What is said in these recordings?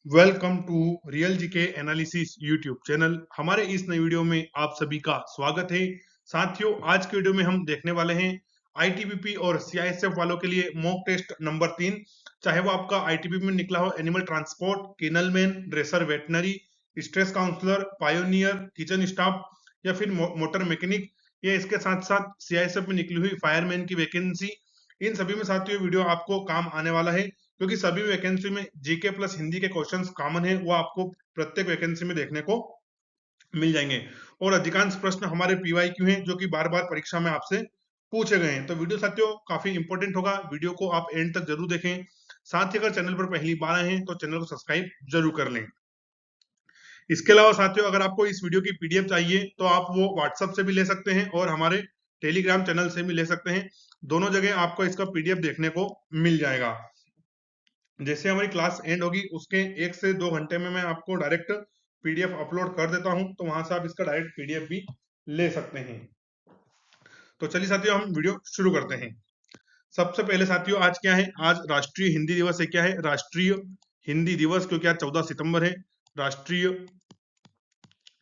Welcome to real G K analysis YouTube channel. हमारे इस नई वीडियो में आप सभी का स्वागत है। साथियों, आज के वीडियो में हम देखने वाले हैं आईटीबीपी और सीआईएसएफ वालों के लिए मॉक टेस्ट नंबर 3। चाहे वो आपका आईटीबीपी में निकला हो animal transport, kennelman, dresser veterinary, stress counsellor, pioneer, kitchen staff या फिर मोटर मैकेनिक, या इसके साथ साथ सीआईएसएफ में निकली हुई फायरमैन की वैकेंसी, इन सभी में साथियों वीडियो आपको काम आने वाला है, क्योंकि सभी वैकेंसी में जीके प्लस हिंदी के क्वेश्चंस कॉमन है, वो आपको प्रत्येक वैकेंसी में देखने को मिल जाएंगे। और अधिकांश प्रश्न हमारे पीवाईक्यू हैं जो कि बार बार परीक्षा में आपसे पूछे गए हैं। तो वीडियो साथियों काफी इंपॉर्टेंट होगा, वीडियो को आप एंड तक जरूर देखें। साथ ही अगर चैनल पर पहली बार आए हैं तो चैनल को सब्सक्राइब जरूर कर लें। इसके अलावा साथियों, अगर आपको इस वीडियो की पीडीएफ चाहिए तो आप वो व्हाट्सएप से भी ले सकते हैं और हमारे टेलीग्राम चैनल से भी ले सकते हैं। दोनों जगह आपको इसका पीडीएफ देखने को मिल जाएगा। जैसे हमारी क्लास एंड होगी उसके 1 से 2 घंटे में मैं आपको डायरेक्ट पीडीएफ अपलोड कर देता हूं, तो वहां से आप इसका डायरेक्ट पीडीएफ भी ले सकते हैं। तो चलिए साथियों, हम वीडियो शुरू करते हैं। सबसे पहले साथियों, आज क्या है? आज राष्ट्रीय हिंदी दिवस है। क्या है? राष्ट्रीय हिंदी दिवस, क्योंकि आज 14 सितंबर है। राष्ट्रीय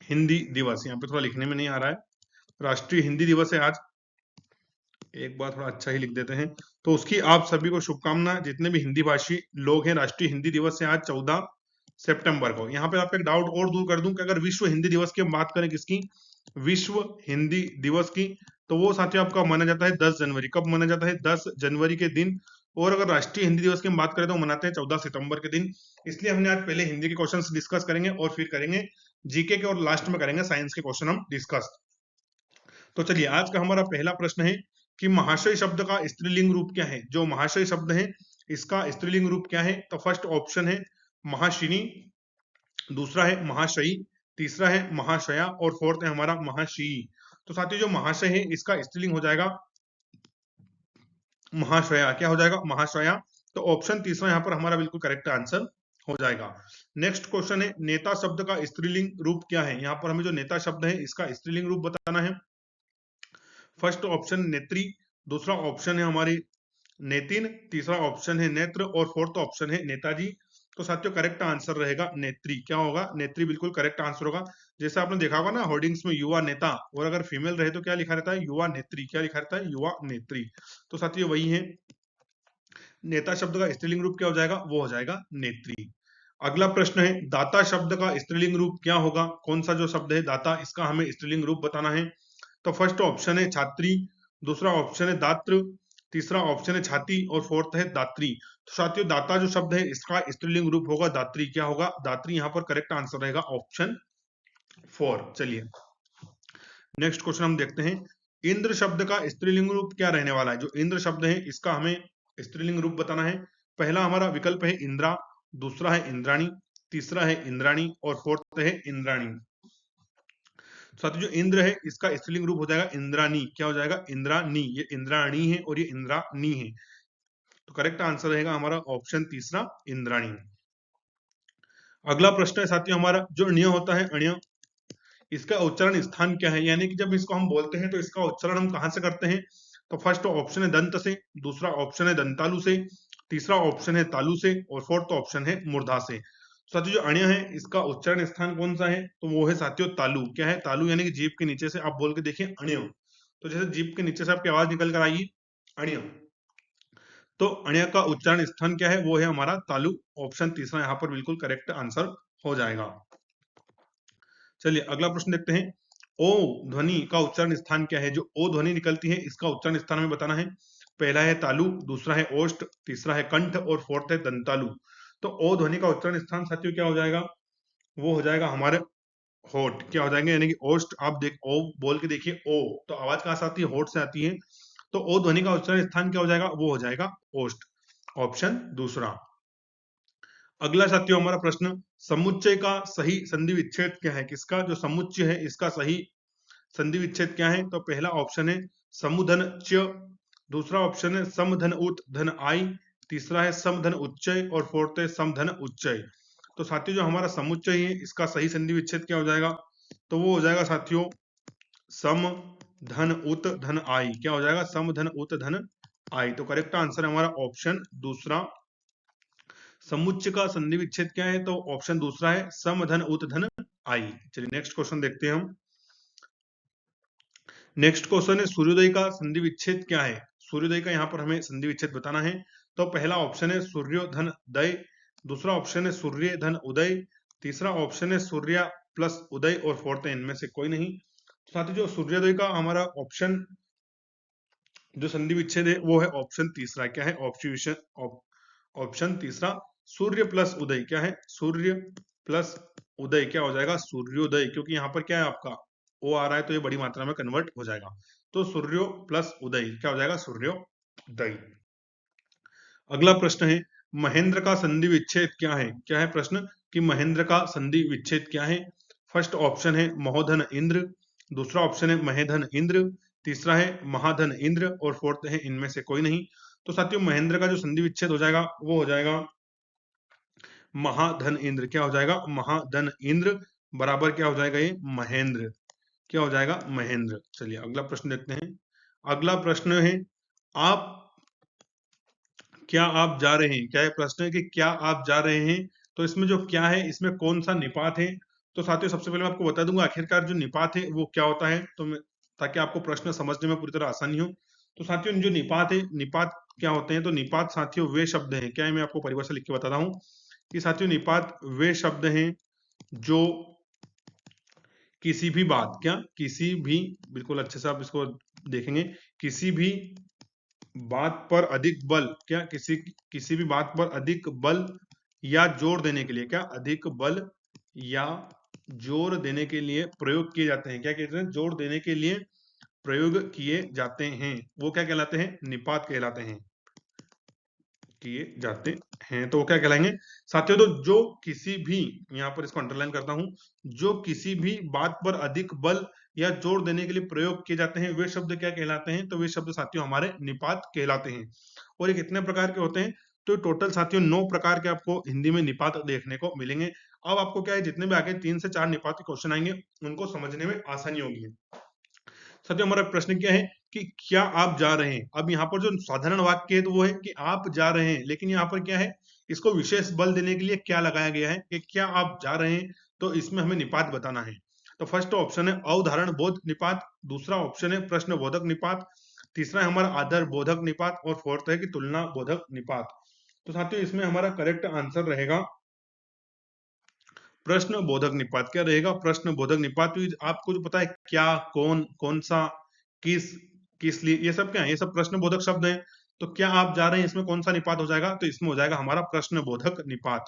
हिंदी दिवस, यहाँ पे थोड़ा लिखने में नहीं आ रहा है, राष्ट्रीय हिंदी दिवस है आज। एक बार थोड़ा अच्छा ही लिख देते हैं। तो उसकी आप सभी को शुभकामनाएं, जितने भी हिंदी भाषी लोग हैं। राष्ट्रीय हिंदी दिवस है आज 14 सितंबर को। यहाँ पे आप एक डाउट और दूर कर दूं कि अगर विश्व हिंदी दिवस की हम बात करें, किसकी? विश्व हिंदी दिवस की, तो वो साथियों आपका माना जाता है 10 जनवरी। कब माना जाता है? 10 जनवरी के दिन। और अगर राष्ट्रीय हिंदी दिवस की हम बात करें तो मनाते हैं 14 सितंबर के दिन। इसलिए हमने आज पहले हिंदी के क्वेश्चन डिस्कस करेंगे और फिर करेंगे जीके के, और लास्ट में करेंगे साइंस के क्वेश्चन हम डिस्कस। तो चलिए, आज का हमारा पहला प्रश्न है कि महाशय शब्द का स्त्रीलिंग रूप क्या है? जो महाशय शब्द है इसका स्त्रीलिंग रूप क्या है? तो फर्स्ट ऑप्शन है महाशिनी, दूसरा है महाशयी, तीसरा है महाशया और फोर्थ है हमारा महाशी। तो साथियों, जो महाशय है इसका स्त्रीलिंग हो जाएगा महाशया। क्या हो जाएगा? महाशया। तो ऑप्शन तीसरा यहाँ पर हमारा बिल्कुल करेक्ट आंसर हो जाएगा। नेक्स्ट क्वेश्चन है नेता शब्द का स्त्रीलिंग रूप क्या है? यहाँ पर हमें जो नेता शब्द है इसका स्त्रीलिंग रूप बताना है। फर्स्ट ऑप्शन नेत्री, दूसरा ऑप्शन है हमारी नेतिन, तीसरा ऑप्शन है नेत्र और फोर्थ ऑप्शन है नेताजी। तो साथियों करेक्ट आंसर रहेगा नेत्री। क्या होगा? नेत्री बिल्कुल करेक्ट आंसर होगा। जैसे आपने देखा होगा ना होर्डिंग्स में युवा नेता, और अगर फीमेल रहे तो क्या लिखा रहता है? युवा नेत्री। क्या लिखा रहता है? युवा नेत्री। तो साथियों वही है, नेता शब्द का स्त्रीलिंग रूप क्या हो जाएगा? वो हो जाएगा नेत्री। अगला प्रश्न है दाता शब्द का स्त्रीलिंग रूप क्या होगा? कौन सा जो शब्द है दाता, इसका हमें स्त्रीलिंग रूप बताना है। तो फर्स्ट ऑप्शन है छात्री, दूसरा ऑप्शन है दात्र, तीसरा ऑप्शन है छाती और फोर्थ है दात्री। तो साथियों दाता जो शब्द है इसका स्त्रीलिंग रूप होगा दात्री। क्या होगा? दात्री। यहाँ पर करेक्ट आंसर रहेगा ऑप्शन 4। चलिए नेक्स्ट क्वेश्चन हम देखते हैं। इंद्र शब्द का स्त्रीलिंग रूप क्या रहने वाला है? जो इंद्र शब्द है इसका हमें स्त्रीलिंग रूप बताना है। पहला हमारा विकल्प है इंद्रा, दूसरा है इंद्राणी, तीसरा है इंद्राणी और फोर्थ है इंद्राणी। साथियों जो इंद्र है इसका स्त्रीलिंग रूप हो जाएगा इंद्रानी। क्या हो जाएगा? इंद्रानी। ये इंद्राणी है और ये इंद्रानी है। तो करेक्ट आंसर रहेगा हमारा ऑप्शन तीसरा इंद्राणी। अगला प्रश्न है साथियों हमारा जो अण्य होता है, अण्य, इसका उच्चारण स्थान क्या है? यानी कि जब इसको हम बोलते हैं तो इसका उच्चारण हम कहां से करते हैं? तो फर्स्ट ऑप्शन है दंत से, दूसरा ऑप्शन है दंतालु से, तीसरा ऑप्शन है तालु से और फोर्थ ऑप्शन है मूर्धा से। साथियों जो अण्य है इसका उच्चारण स्थान कौन सा है? तो वो है साथियों तालु। क्या है? तालु, यानी कि जीभ के नीचे से आप बोल के देखिए अण्य। तो जैसे जीभ के नीचे से आपकी आवाज निकल कर आएगी अण्य, तो अण्य का उच्चारण स्थान क्या है? वो है हमारा तालु। ऑप्शन तीसरा यहाँ पर बिल्कुल करेक्ट आंसर हो जाएगा। चलिए अगला प्रश्न देखते हैं। ओ ध्वनि का उच्चारण स्थान क्या है? जो ओ ध्वनि निकलती है इसका उच्चारण स्थान हमें बताना है। पहला है तालु, दूसरा है ओष्ठ, तीसरा है कंठ और फोर्थ है दंतालु। तो ओ ध्वनि का उच्चारण स्थान साथियों क्या हो जाएगा? वो हो जाएगा हमारे होठ। क्या हो जाएंगे? यानी कि ओष्ठ। आप देख ओ बोल के देखिए, ओ तो आवाज कहां से आती है? होठ से आती है। तो ओ ध्वनि का उच्चारण स्थान क्या हो जाएगा? वो हो जाएगा ओष्ठ। ऑप्शन दूसरा। अगला साथियों हमारा प्रश्न, समुच्चय का सही संधि विच्छेद क्या है? किसका जो समुच्चय है इसका सही संधि विच्छेद क्या है? तो पहला ऑप्शन है समुधन च, दूसरा ऑप्शन है समधन उत धन आई, तीसरा है समधन उच्चय और फोर्थ है समधन उच्चय। तो साथियों जो हमारा समुच्चय है इसका सही संधि विच्छेद क्या हो जाएगा? तो वो हो जाएगा साथियों सम धन उत धन आई। क्या हो जाएगा? सम धन उत धन आई। तो करेक्ट आंसर है हमारा ऑप्शन दूसरा समुच्चय का संधि विच्छेद क्या है? तो ऑप्शन दूसरा है सम धन उत धन आई। चलिए नेक्स्ट क्वेश्चन देखते हैं हम। नेक्स्ट क्वेश्चन है सूर्योदय का संधि विच्छेद क्या है? सूर्योदय का यहाँ पर हमें संधि विच्छेद बताना है। तो पहला ऑप्शन है सूर्यो धन दय, दूसरा ऑप्शन है सूर्य धन उदय, तीसरा ऑप्शन है सूर्य प्लस उदय और फोर्थ है इनमें से कोई नहीं। साथ ही जो सूर्योदय का हमारा ऑप्शन जो संधि विच्छेद है वो है ऑप्शन तीसरा। क्या है? ऑप्शन तीसरा सूर्य प्लस उदय। क्या है? सूर्य प्लस उदय क्या हो जाएगा? सूर्योदय, क्योंकि यहाँ पर क्या है आपका ओ आ रहा है तो ये बड़ी मात्रा में कन्वर्ट हो जाएगा। तो सूर्यो प्लस उदय क्या हो जाएगा? सूर्योदय। अगला प्रश्न है महेंद्र का संधि विच्छेद क्या है? क्या है प्रश्न कि महेंद्र का संधि विच्छेद क्या है? फर्स्ट ऑप्शन है महोधन इंद्र, दूसरा ऑप्शन है महेधन इंद्र, तीसरा है महाधन इंद्र और फोर्थ है इनमें से कोई नहीं। तो साथियों महेंद्र का जो संधि विच्छेद हो जाएगा वो हो जाएगा महाधन इंद्र। क्या हो जाएगा? महाधन इंद्र बराबर क्या हो जाएगा? ये महेंद्र। क्या हो जाएगा? महेंद्र। चलिए अगला प्रश्न देखते हैं। अगला प्रश्न है आप क्या आप जा रहे हैं? क्या है प्रश्न है कि क्या आप जा रहे हैं? तो इसमें जो क्या है इसमें कौन सा निपात है? तो साथियों सबसे पहले मैं आपको बता दूंगा आखिरकार जो निपात है वो क्या होता है, तो ताकि आपको प्रश्न समझने में पूरी तरह आसानी हो। तो साथियों जो निपात है, निपात क्या होते हैं? तो निपात साथियों वे शब्द हैं। क्या है? मैं आपको परिभाषा लिख के बताता हूँ कि साथियों निपात वे शब्द हैं जो किसी भी बात, क्या किसी भी, बिल्कुल अच्छे से आप इसको देखेंगे, किसी भी बात पर अधिक बल, क्या किसी भी बात पर अधिक बल या जोर देने के लिए, क्या अधिक बल या जोर देने के लिए प्रयोग किए जाते हैं। क्या कहते हैं? जोर देने के लिए प्रयोग किए जाते हैं, वो क्या कहलाते हैं? निपात कहलाते हैं, किए जाते हैं। तो वो क्या कहलाएंगे साथियों? तो जो किसी भी, यहाँ पर इसको अंडरलाइन करता हूं, जो किसी भी बात पर अधिक बल या जोर देने के लिए प्रयोग किए जाते हैं वे शब्द क्या कहलाते हैं? तो वे शब्द साथियों हमारे निपात कहलाते हैं। और ये कितने प्रकार के होते हैं? तो टोटल साथियों 9 प्रकार के आपको हिंदी में निपात देखने को मिलेंगे। अब आपको क्या है, जितने भी आगे 3 से 4 निपात के क्वेश्चन आएंगे उनको समझने में आसानी होगी। साथियों हमारा प्रश्न क्या है कि क्या आप जा रहे हैं? अब यहाँ पर जो साधारण वाक्य है तो वो है कि आप जा रहे हैं, लेकिन यहाँ पर क्या है, इसको विशेष बल देने के लिए क्या लगाया गया है कि क्या आप जा रहे हैं, तो इसमें हमें निपात बताना है। तो फर्स्ट ऑप्शन है अवधारण बोध निपात, दूसरा ऑप्शन है प्रश्न बोधक निपात, तीसरा है हमारा आदर बोधक निपात और फोर्थ है कि तुलना बोधक निपात। तो साथियों इसमें हमारा करेक्ट आंसर रहेगा प्रश्न बोधक निपात। क्या रहेगा? प्रश्न बोधक निपात। तो आपको जो पता है क्या, कौन, कौन सा, किस, किस लिए, ये सब क्या है? ये सब प्रश्न बोधक शब्द हैं। तो क्या आप जा रहे हैं इसमें कौन सा निपात हो जाएगा? तो इसमें हो जाएगा हमारा प्रश्न बोधक निपात।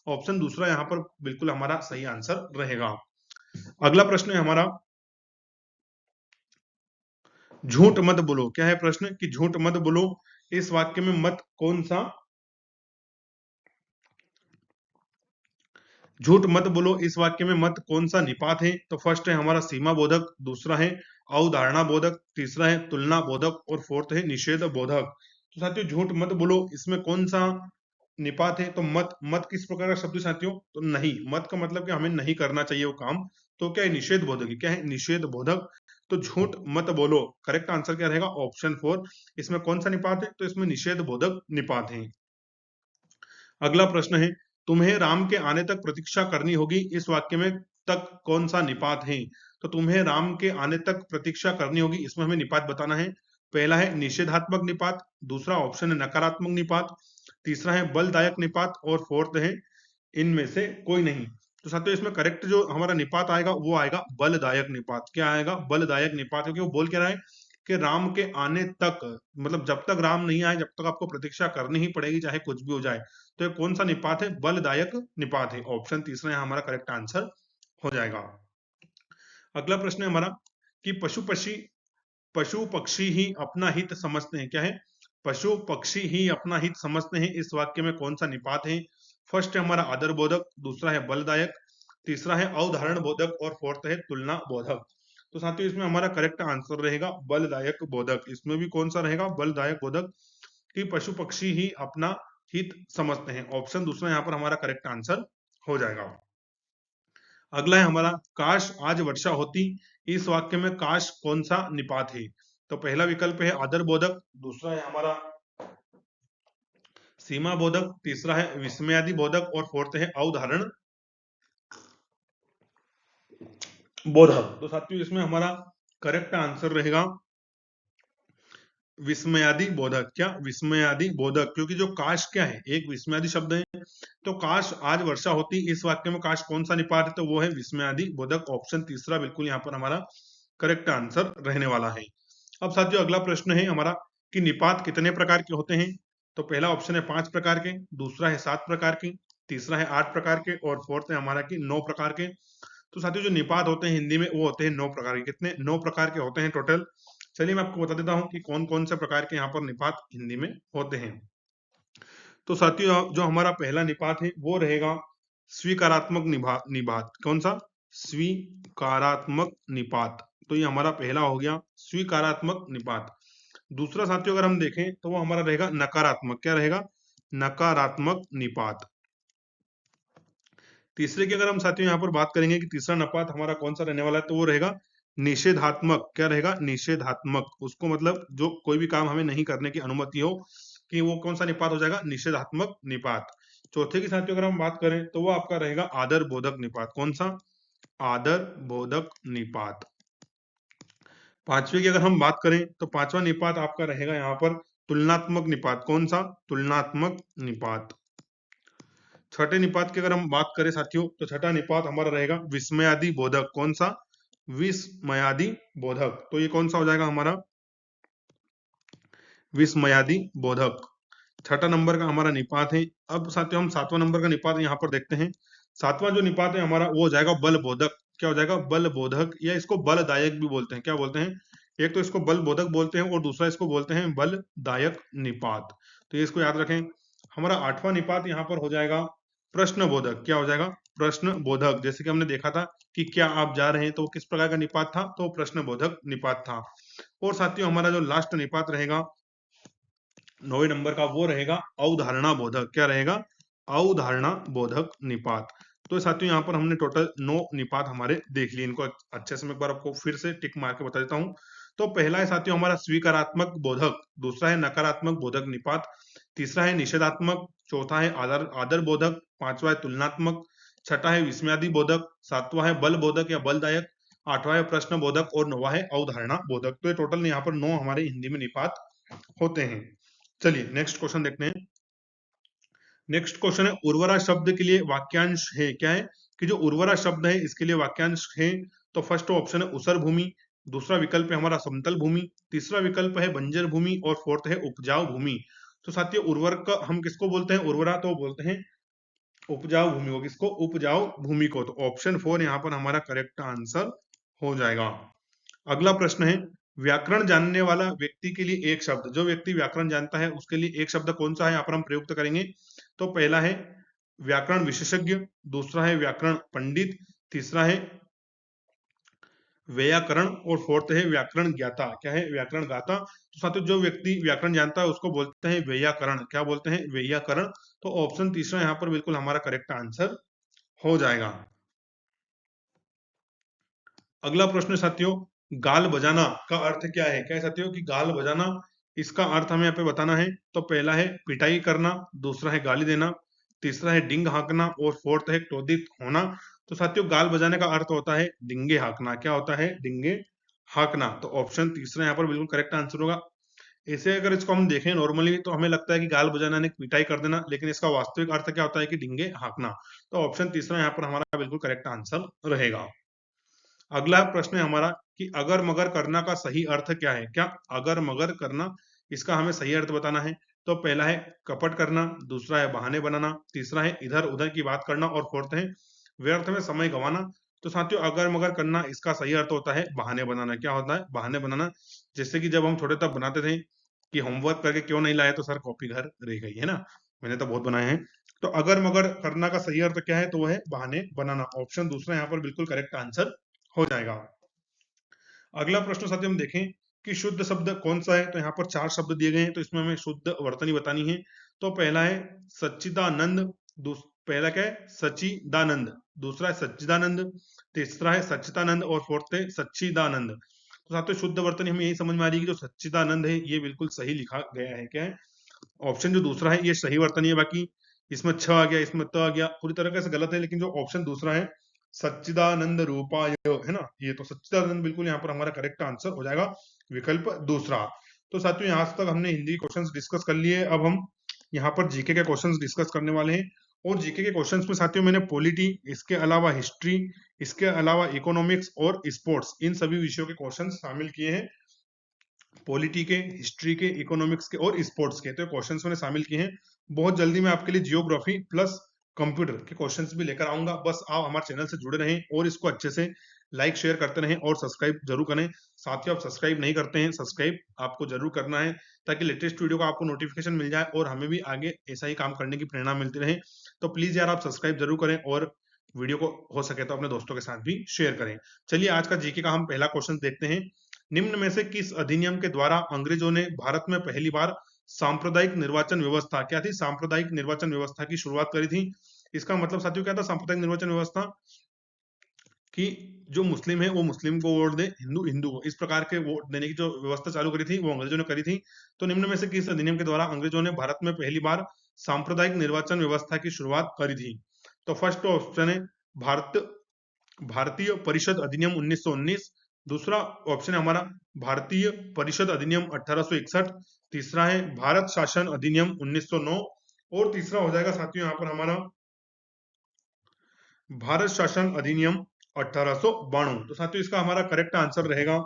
ऑप्शन दूसरा यहाँ पर बिल्कुल हमारा सही आंसर रहेगा। अगला प्रश्न है हमारा झूठ मत बोलो। क्या है प्रश्न कि झूठ मत बोलो, इस वाक्य में मत कौन सा, झूठ मत बोलो इस वाक्य में मत कौन सा निपात है? तो फर्स्ट है हमारा सीमा बोधक, दूसरा है अवधारणा बोधक, तीसरा है तुलना बोधक और फोर्थ है निषेध बोधक। तो साथियों झूठ मत बोलो इसमें कौन सा निपात है? तो मत। मत किस प्रकार का शब्द साथियों? तो नहीं। मत का मतलब कि हमें नहीं करना चाहिए वो काम। तो क्या है? निषेध बोधक। क्या है? निषेध बोधक। तो झूठ मत बोलो, करेक्ट आंसर क्या रहेगा? ऑप्शन 4। इसमें कौन सा निपात है? तो इसमें निषेध बोधक निपात है। अगला प्रश्न है तुम्हें राम के आने तक प्रतीक्षा करनी होगी, इस वाक्य में तक कौन सा निपात है? तो तुम्हें राम के आने तक प्रतीक्षा करनी होगी, इसमें हमें निपात बताना है। पहला है निषेधात्मक निपात, दूसरा ऑप्शन है नकारात्मक निपात, तीसरा है बलदायक निपात और फोर्थ है इनमें से कोई नहीं। तो साथियों इसमें करेक्ट जो हमारा निपात आएगा वो आएगा बलदायक निपात। क्या आएगा? बलदायक निपात। क्योंकि वो बोल क्या रहा है कि राम के आने तक, मतलब जब तक राम नहीं आए जब तक आपको प्रतीक्षा करनी ही पड़ेगी चाहे कुछ भी हो जाए। तो ये कौन सा निपात है? बलदायक निपात है। ऑप्शन तीसरा यहाँ हमारा करेक्ट आंसर हो जाएगा। अगला प्रश्न है हमारा कि पशु पक्षी ही अपना हित समझते हैं। क्या है? पशु पक्षी ही अपना हित समझते हैं, इस वाक्य में कौन सा निपात है? फर्स्ट है हमारा आदर बोधक, दूसरा है बलदायक, तीसरा है अवधारण बोधक और फोर्थ है तुलना बोधक। तो साथियों इसमें हमारा करेक्ट आंसर रहेगा बलदायक बोधक। इसमें भी कौन सा रहेगा? बलदायक बोधक कि पशु पक्षी ही अपना हित समझते हैं। ऑप्शन दूसरा यहाँ पर हमारा करेक्ट आंसर हो जाएगा। अगला है हमारा काश आज वर्षा होती, इस वाक्य में काश कौन सा निपात है? तो पहला विकल्प है आदर बोधक, दूसरा है हमारा सीमा बोधक, तीसरा है विस्मयादि बोधक और फोर्थ है अवधारण बोधक। तो साथियों इसमें हमारा करेक्ट आंसर रहेगा विस्मयादि बोधक। क्या? विस्मयादि बोधक, क्योंकि जो काश क्या है, एक विस्मयादि शब्द है, तो काश आज वर्षा होती, इस वाक्य में काश कौन सा निपात है, तो वो है विस्मयादि बोधक। ऑप्शन तीसरा बिल्कुल यहाँ पर हमारा करेक्ट आंसर रहने वाला है। अब साथियों अगला प्रश्न है हमारा कि निपात कितने प्रकार के होते हैं। तो पहला ऑप्शन है 5 प्रकार के, दूसरा है 7 प्रकार के, तीसरा है 8 प्रकार के और फोर्थ है हमारा कि 9 प्रकार के। तो साथियों जो निपात होते हैं हिंदी में वो होते हैं 9 प्रकार के। कितने? 9 प्रकार के होते हैं टोटल। चलिए मैं आपको बता देता हूं कि कौन कौन से प्रकार के यहाँ पर निपात हिंदी में होते हैं। तो साथियों जो हमारा पहला निपात है वो रहेगा स्वीकारात्मक निपात। कौन सा? स्वीकारात्मक निपात। तो ये हमारा पहला हो गया स्वीकारात्मक निपात। दूसरा साथियों अगर हम देखें तो वो हमारा रहेगा नकारात्मक। क्या रहेगा? नकारात्मक निपात। तीसरे की अगर हम साथियों यहाँ पर बात करेंगे कि तीसरा निपात हमारा कौन सा रहने वाला है, तो वो रहेगा निषेधात्मक। क्या रहेगा? निषेधात्मक। उसको मतलब जो कोई भी काम हमें नहीं करने की अनुमति हो, कि वो कौन सा निपात हो जाएगा? निषेधात्मक निपात। चौथे की साथियों अगर हम बात करें तो वो आपका रहेगा आदर बोधक निपात। कौन सा? आदर बोधक निपात। पांचवे की अगर हम बात करें तो पांचवा निपात आपका रहेगा यहाँ पर तुलनात्मक निपात। कौन सा? तुलनात्मक निपात। छठे निपात की अगर हम बात करें साथियों तो छठा निपात हमारा रहेगा विस्मयादि बोधक। कौन सा? विस्मयादि बोधक। तो ये कौन सा हो जाएगा हमारा? विस्मयादि बोधक। छठा नंबर का हमारा निपात है। अब साथियों हम सातवां नंबर का निपात यहाँ पर देखते हैं। सातवां जो निपात है हमारा वो हो जाएगा बल बोधक। क्या हो जाएगा? बल बोधक, या इसको बलदायक भी बोलते हैं। क्या बोलते हैं? एक तो इसको बल बोधक बोलते हैं और दूसरा इसको बोलते हैं बलदायक निपात। तो ये इसको याद रखें। हमारा आठवां निपात यहाँ पर हो जाएगा प्रश्न बोधक। क्या हो जाएगा? प्रश्न बोधक। जैसे कि हमने देखा था कि क्या आप जा रहे हैं, तो किस प्रकार का निपात था? तो प्रश्न बोधक निपात था। और साथियों हमारा जो लास्ट निपात रहेगा 9वें नंबर का वो रहेगा अवधारणा बोधक। क्या रहेगा? अवधारणा बोधक निपात। तो साथियों यहाँ पर हमने टोटल 9 निपात हमारे देख लिए। इनको अच्छे से मैं एक बार आपको फिर से टिक मार के बता देता हूँ। तो पहला है साथियों हमारा स्वीकारात्मक बोधक, दूसरा है नकारात्मक बोधक निपात, तीसरा है निषेधात्मक, चौथा है आदर आदर बोधक, पांचवा है तुलनात्मक, छठा है विस्मयादि बोधक, सातवां है बल बोधक या बलदायक, आठवां है प्रश्न बोधक और नौवा है अवधारणा बोधक। तो ये टोटल यहाँ पर 9 हमारे हिंदी में निपात होते हैं। चलिए नेक्स्ट क्वेश्चन देखते हैं। नेक्स्ट क्वेश्चन है उर्वरा शब्द के लिए वाक्यांश है। क्या है? कि जो उर्वरा शब्द है इसके लिए वाक्यांश है। तो फर्स्ट ऑप्शन है उसर भूमि, दूसरा विकल्प है हमारा समतल भूमि, तीसरा विकल्प है बंजर भूमि और फोर्थ है उपजाऊ भूमि। तो साथियों उर्वरक हम किसको बोलते हैं? उर्वरा तो बोलते हैं उपजाऊ भूमि को। किसको? उपजाऊ भूमि को। तो ऑप्शन 4 यहाँ पर हमारा करेक्ट आंसर हो जाएगा। अगला प्रश्न है व्याकरण जानने वाला व्यक्ति के लिए एक शब्द। जो व्यक्ति व्याकरण जानता है उसके लिए एक शब्द कौन सा है यहाँ पर हम प्रयुक्त करेंगे? तो पहला है व्याकरण विशेषज्ञ, दूसरा है व्याकरण पंडित, तीसरा है व्याकरण और फोर्थ है व्याकरण ज्ञाता। क्या है? व्याकरण गाता। तो साथियों जो व्यक्ति व्याकरण जानता है उसको बोलते हैं व्याकरण। क्या बोलते हैं? व्याकरण। तो ऑप्शन तीसरा यहाँ पर बिल्कुल हमारा करेक्ट आंसर हो जाएगा। अगला प्रश्न साथियों गाल बजाना का अर्थ क्या है? क्या है साथियों कि गाल बजाना, इसका अर्थ हमें यहाँ पे बताना है। तो पहला है पिटाई करना, दूसरा है गाली देना, तीसरा है डिंग हाँकना और फोर्थ है क्रोधित होना। तो साथियों गाल बजाने का अर्थ होता है डिंगे हाँकना। क्या होता है? डिंगे हाँकना। तो ऑप्शन तीसरा यहाँ पर बिल्कुल करेक्ट आंसर होगा। ऐसे अगर इसको हम देखें नॉर्मली तो हमें लगता है कि गाल बजाना यानी पिटाई कर देना, लेकिन इसका वास्तविक अर्थ क्या होता है? कि डिंगे हाँकना। तो ऑप्शन तीसरा यहाँ पर हमारा बिल्कुल करेक्ट आंसर रहेगा। अगला प्रश्न है हमारा कि अगर मगर करना का सही अर्थ क्या है? क्या अगर मगर करना, इसका हमें सही अर्थ बताना है। तो पहला है कपट करना, दूसरा है बहाने बनाना, तीसरा है इधर उधर की बात करना और फोर्थ है व्यर्थ में समय गंवाना। तो साथियों अगर मगर करना इसका सही अर्थ होता है बहाने बनाना। क्या होता है? बहाने बनाना। जैसे कि जब हम छोटे तब बनाते थे कि होमवर्क करके क्यों नहीं लाए, तो सर कॉपी घर रह गई है ना। मैंने तो बहुत बनाए हैं। तो अगर मगर करना का सही अर्थ क्या है? तो वो है बहाने बनाना। ऑप्शन दूसरा यहाँ पर बिल्कुल करेक्ट आंसर हो जाएगा। अगला प्रश्न साथियों हम देखें कि शुद्ध शब्द कौन सा है। तो यहाँ पर 4 शब्द दिए गए हैं, तो इसमें हमें शुद्ध वर्तनी बतानी है। तो पहला है सच्चिदानंद, पहला क्या है? सच्चिदानंद, दूसरा है सच्चिदानंद, तीसरा है सच्चिदानंद और फोर्थ है सच्चिदानंद। तो साथियों शुद्ध वर्तनी हमें यही समझ में आ रही है कि जो सच्चिदानंद है ये बिल्कुल सही लिखा गया है। क्या है? ऑप्शन जो दूसरा है ये सही वर्तनी है, बाकी इसमें छ आ गया, इसमें त आ गया, पूरी तरीके से गलत है। लेकिन जो ऑप्शन दूसरा है सच्चिदानंद रूपाय है ना, ये तो सच्चिदानंद बिल्कुल यहाँ पर हमारा करेक्ट आंसर हो जाएगा, विकल्प दूसरा। तो साथियों यहाँ तक हमने हिंदी क्वेश्चंस डिस्कस कर लिए। अब हम यहाँ पर जीके के क्वेश्चंस डिस्कस करने वाले हैं। और जीके के क्वेश्चंस में साथियों मैंने पॉलिटी, इसके अलावा हिस्ट्री, इसके अलावा इकोनॉमिक्स और स्पोर्ट्स, इन सभी विषयों के क्वेश्चन शामिल किए हैं। पॉलिटी के, हिस्ट्री के, इकोनॉमिक्स के और स्पोर्ट्स के तो क्वेश्चंस मैंने शामिल किए हैं। बहुत जल्दी मैं आपके लिए जियोग्राफी प्लस कंप्यूटर के क्वेश्चंस भी लेकर आऊंगा। बस आप हमारे चैनल से जुड़े रहें और इसको अच्छे से लाइक शेयर करते रहें और सब्सक्राइब जरूर करें। साथियों आप सब्सक्राइब नहीं करते हैं, सब्सक्राइब आपको जरूर करना है ताकि लेटेस्ट वीडियो का आपको नोटिफिकेशन मिल जाए और हमें भी आगे ऐसा ही काम करने की प्रेरणा मिलती रहे। तो प्लीज यार आप सब्सक्राइब जरूर करें और वीडियो को हो सके तो अपने दोस्तों के साथ भी शेयर करें। चलिए आज का जीके का हम पहला क्वेश्चन देखते हैं। निम्न में से किस अधिनियम के द्वारा अंग्रेजों ने भारत में पहली बार सांप्रदायिक निर्वाचन व्यवस्था, क्या थी, सांप्रदायिक निर्वाचन व्यवस्था की शुरुआत करी थी? इसका मतलब साथियों क्या था सांप्रदायिक निर्वाचन व्यवस्था? कि जो मुस्लिम है वो मुस्लिम को वोट दे, हिंदू हिंदू को, इस प्रकार के वोट देने की जो व्यवस्था चालू करी थी वो अंग्रेजों ने करी थी। तो निम्न में से किस अधिनियम के द्वारा अंग्रेजों ने भारत में पहली बार सांप्रदायिक निर्वाचन व्यवस्था की शुरुआत करी थी? तो फर्स्ट ऑप्शन है भारतीय परिषद अधिनियम 1919, दूसरा ऑप्शन है हमारा भारतीय परिषद अधिनियम 1861, तीसरा है भारत शासन अधिनियम 1909 और तीसरा हो जाएगा साथियों यहाँ पर हमारा भारत शासन अधिनियम 1892। तो साथियों इसका हमारा करेक्ट आंसर रहेगा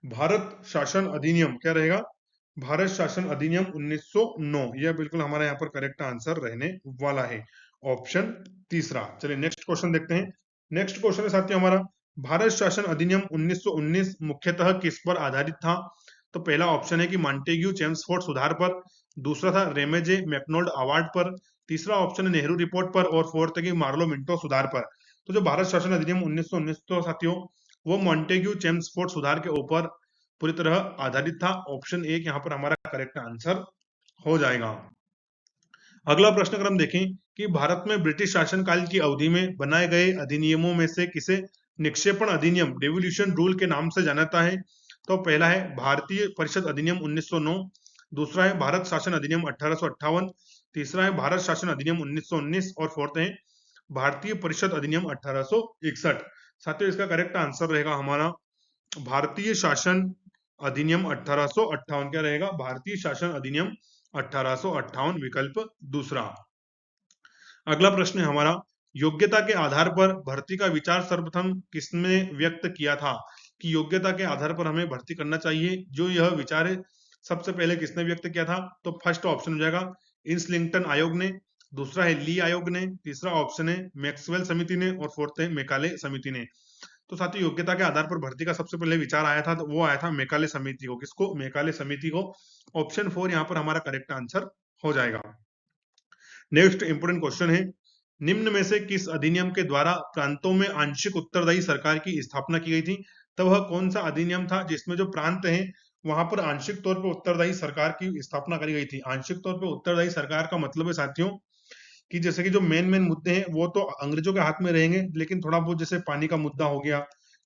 भारत शासन अधिनियम, क्या रहेगा, भारत शासन अधिनियम 1909। यह बिल्कुल हमारा यहाँ पर करेक्ट आंसर रहने वाला है, ऑप्शन तीसरा। चलिए नेक्स्ट क्वेश्चन देखते हैं। नेक्स्ट क्वेश्चन है साथियों हमारा भारत शासन अधिनियम 1919 मुख्यतः किस पर आधारित था? तो पहला ऑप्शन है कि मॉन्टेग्यू चेम्सफोर्ड सुधार पर, दूसरा था रेमेजे मैकडोनाल्ड अवार्ड पर, तीसरा ऑप्शन है नेहरू रिपोर्ट पर और फोर्थ है कि मार्लो मिंटो सुधार पर। तो जो भारत शासन अधिनियम 1919 तो साथियों वो मॉन्टेग्यू चेम्सफोर्ड सुधार के ऊपर पूरी तरह आधारित था। ऑप्शन एक यहाँ पर हमारा करेक्ट आंसर हो जाएगा। अगला प्रश्न अगर हम देखें कि भारत में ब्रिटिश शासनकाल की अवधि में बनाए गए अधिनियमों में से किसे निक्षेपण अधिनियम, डेवोल्यूशन रूल के नाम से जाना जाता है? तो पहला है भारतीय परिषद अधिनियम 1909, दूसरा है भारत शासन अधिनियम 1858, तीसरा है भारत शासन अधिनियम 1919 और फोर्थ है भारतीय परिषद अधिनियम 1861। साथियों इसका करेक्ट आंसर रहेगा हमारा भारतीय शासन अधिनियम 1858। क्या रहेगा, भारतीय शासन अधिनियम 1858, विकल्प दूसरा। अगला प्रश्न है हमारा योग्यता के आधार पर भर्ती का विचार सर्वप्रथम किसने व्यक्त किया था? कि योग्यता के आधार पर हमें भर्ती करना चाहिए, जो यह विचार सबसे पहले किसने व्यक्त किया था? तो फर्स्ट ऑप्शन हो जाएगा इन्सलिंगटन आयोग ने, दूसरा है ली आयोग ने, तीसरा ऑप्शन है मैक्सवेल समिति ने और फोर्थ है मेकाले समिति ने। तो साथियों योग्यता के आधार पर भर्ती का सबसे पहले विचार आया था, तो वो आया था मेकाले समिति को। किसको? मेकाले समिति को। ऑप्शन 4 यहाँ पर हमारा करेक्ट आंसर हो जाएगा। नेक्स्ट इंपोर्टेंट क्वेश्चन है निम्न में से किस अधिनियम के द्वारा प्रांतों में आंशिक उत्तरदायी सरकार की स्थापना की गई थी? तो वह कौन सा अधिनियम था जिसमें जो प्रांत हैं वहां पर आंशिक तौर पर उत्तरदायी सरकार की स्थापना करी गई थी? आंशिक तौर पर उत्तरदायी सरकार का मतलब है साथियों कि जैसे कि जो मेन मुद्दे हैं वो तो अंग्रेजों के हाथ में रहेंगे, लेकिन थोड़ा बहुत जैसे पानी का मुद्दा हो गया,